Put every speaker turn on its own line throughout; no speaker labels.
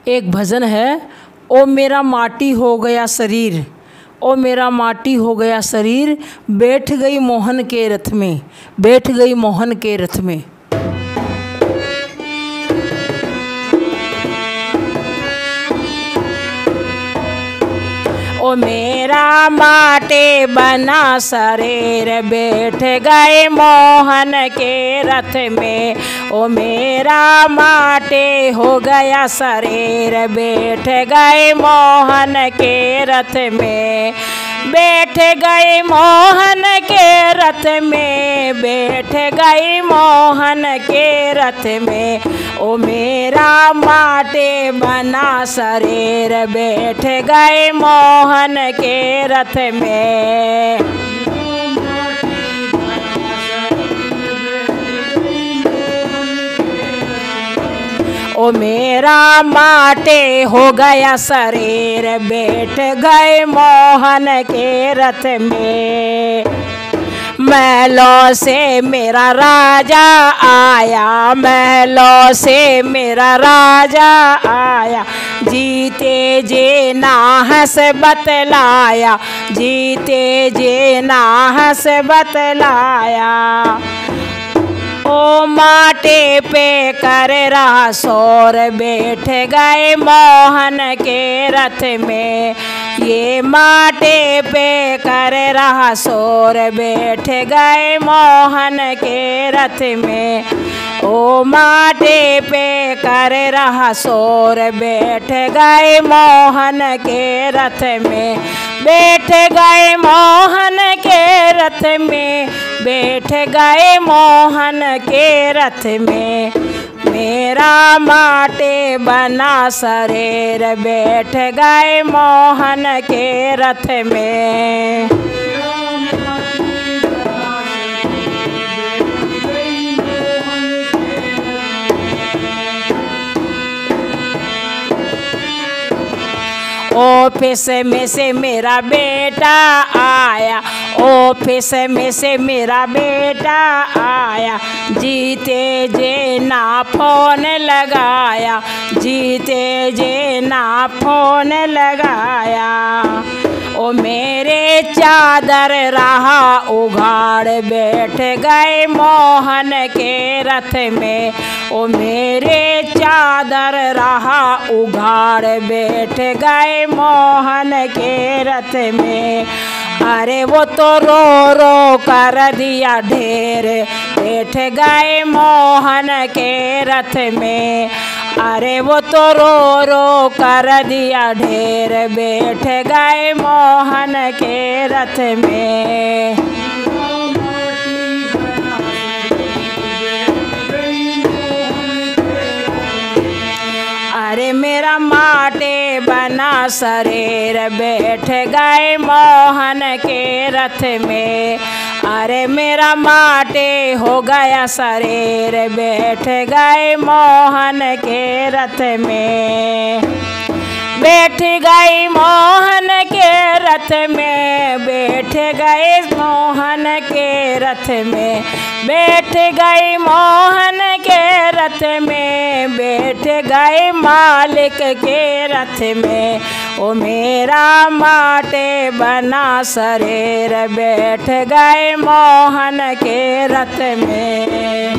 एक भजन है, ओ मेरा माटी हो गया शरीर, ओ मेरा माटी हो गया शरीर, बैठ गई मोहन के रथ में, बैठ गई मोहन के रथ में। ओ मेरा माटी बना शरीर, बैठ गए मोहन के रथ में। ओ मेरा माटी हो गया शरीर, बैठ गए मोहन के रथ में, बैठ गई मोहन के रथ में, बैठ गई मोहन के रथ में। ओ मेरा माटी बना शरीर, बैठ गए मोहन के रथ में। ओ मेरा माटी हो गया शरीर, बैठ गए मोहन के रथ में। महलों से मेरा राजा आया, महलों से मेरा राजा आया, जीते जी ना हंस बतलाया, जीते जी ना हंस बतलाया। ओ माटी पे कर रहा शोर, बैठ गए मोहन के रथ में। ये माटी पे कर रहा शोर, बैठ गए मोहन के रथ में। ओ माटी पे कर रहा शोर, बैठ गए मोहन के रथ में, बैठ गए मोहन के रथ में, बैठ गए मोहन के रथ में। मेरा माटी बना शरीर, बैठ गए मोहन के रथ में। ऑफिस में से मेरा बेटा आया, ऑफिस में से मेरा बेटा आया, जीते जे ना फोन लगाया, जीते जे ना फोन लगाया। ओ मेरे चादर रहा उघाड़, बैठ गए मोहन के रथ में। ओ मेरे चादर रहा उघाड़, बैठ गए मोहन के रथ में। अरे वो तो रो रो कर दिया ढेर, बैठ गए मोहन के रथ में। अरे वो तो रो रो कर दिया ढेर, बैठ गए मोहन के रथ में। अरे मेरा माटी बना शरीर, बैठ गए मोहन के रथ में। अरे मेरा माटी हो गया शरीर, बैठ गए मोहन के रथ में, बैठ गई मोहन के रथ में, बैठ गए मोहन के रथ में, बैठ गई मोहन के रथ में, बैठ गए मालिक के रथ में। ओ मेरा माटी बना शरीर, बैठ गए मोहन के रथ में।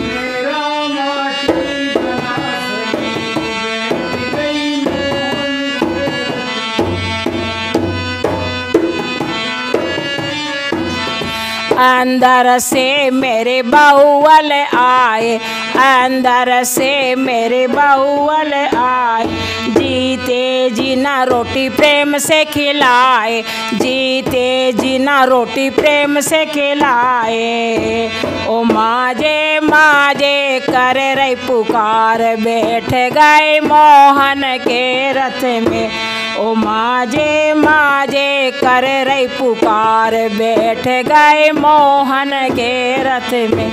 अंदर से मेरे बाहुवल आए, अंदर से मेरे बाहुवल आए, जीते जी ना रोटी प्रेम से खिलाए, जीते जी ना रोटी प्रेम से खिलाए। ओ माजे माजे कर रही पुकार, बैठ गए मोहन के रथ में। ओ माजे माजे कर रही पुकार, बैठ गए मोहन के रथ में,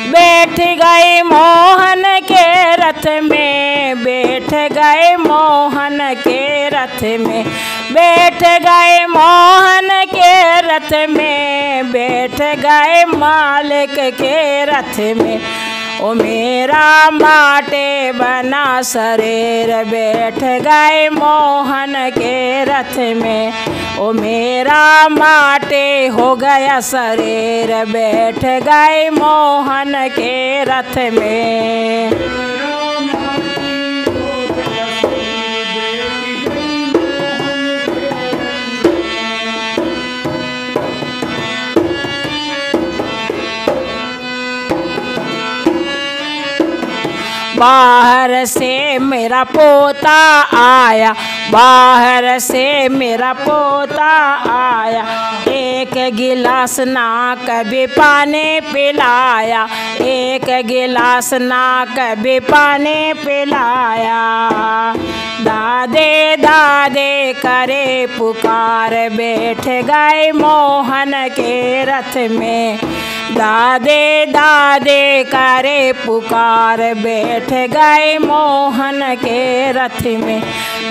बैठ गए मोहन के रथ में, बैठ गए मोहन के रथ में, बैठ गए मोहन के रथ में, बैठ गए मालिक के रथ में। ओ मेरा माटे बना शरीर बैठ गए मोहन के रथ में। ओ मेरा माटे हो गया शरीर बैठ गए मोहन के रथ में। बाहर से मेरा पोता आया, बाहर से मेरा पोता आया, एक गिलास ना कभी पानी पिलाया, एक गिलास ना कभी पानी पिलाया। दादे दादे करे पुकार बैठ गए मोहन के रथ में। दादे दादे करे पुकार बैठ गए मोहन के रथ में।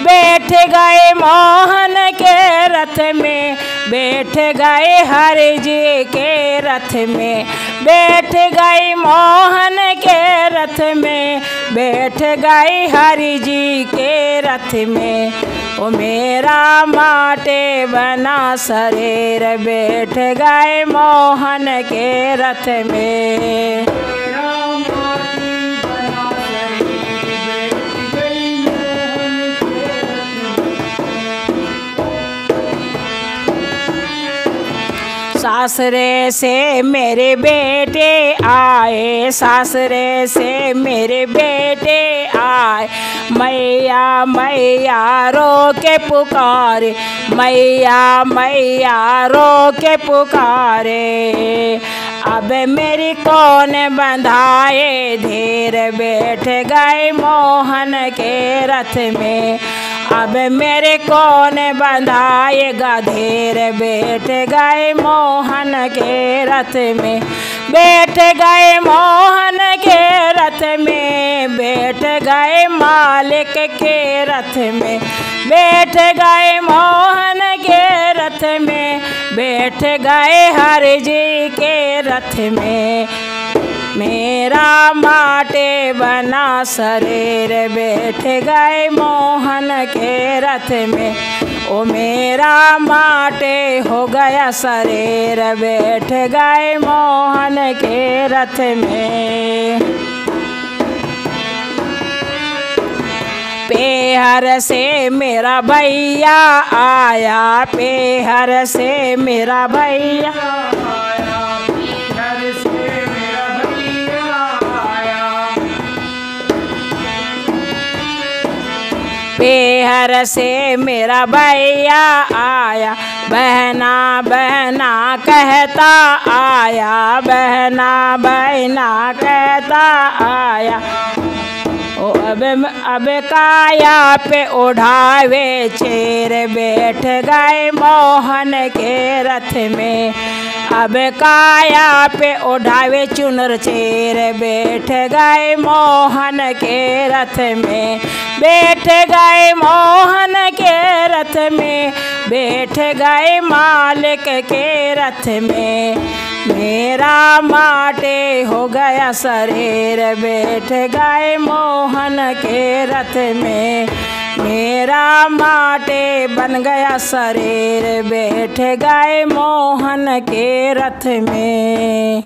बैठ गए मोहन के रथ में, बैठ गए हरि जी के रथ में। बैठ गए मोहन के रथ में, बैठ गए हरि जी के रथ में। ओ मेरा माटे बना शरीर बैठ गए मोहन के रथ में। सासरे से मेरे बेटे आए, सासरे से मेरे बेटे आए, मैया मैया रो के पुकारे, मैया मैया रो के पुकारे। अब मेरी कौन बंधाए धीर बैठ गए मोहन के रथ में। अब मेरे कौन बंधाएगा धीर बैठ गए मोहन के रथ में। बैठ गए मोहन के रथ में, बैठ गए मालिक के रथ में। बैठ गए मोहन के रथ में, बैठ गए हरि जी के रथ में। मेरा माटे बना शरीर बैठ गए मोहन के रथ में। ओ मेरा माटे हो गया शरीर बैठ गए मोहन के रथ में। पेहर से मेरा भैया आया, पेहर से मेरा भैया आया, पेहर से मेरा भैया आया। पेहर से मेरा भैया आया, बहना बहना कहता आया, बहना बहना कहता आया। ओ अब काया पे ओढ़ावे चेर बैठ गए मोहन के रथ में। अब काया पे ओढ़ावे चुनर चेर बैठ गए मोहन के रथ में। बैठ गए मोहन के रथ में, बैठ गए मालिक के रथ में। मेरा माटे हो गया शरीर बैठ गए मोहन के रथ में। मेरा माटे बन गया शरीर बैठ गए मोहन के रथ में।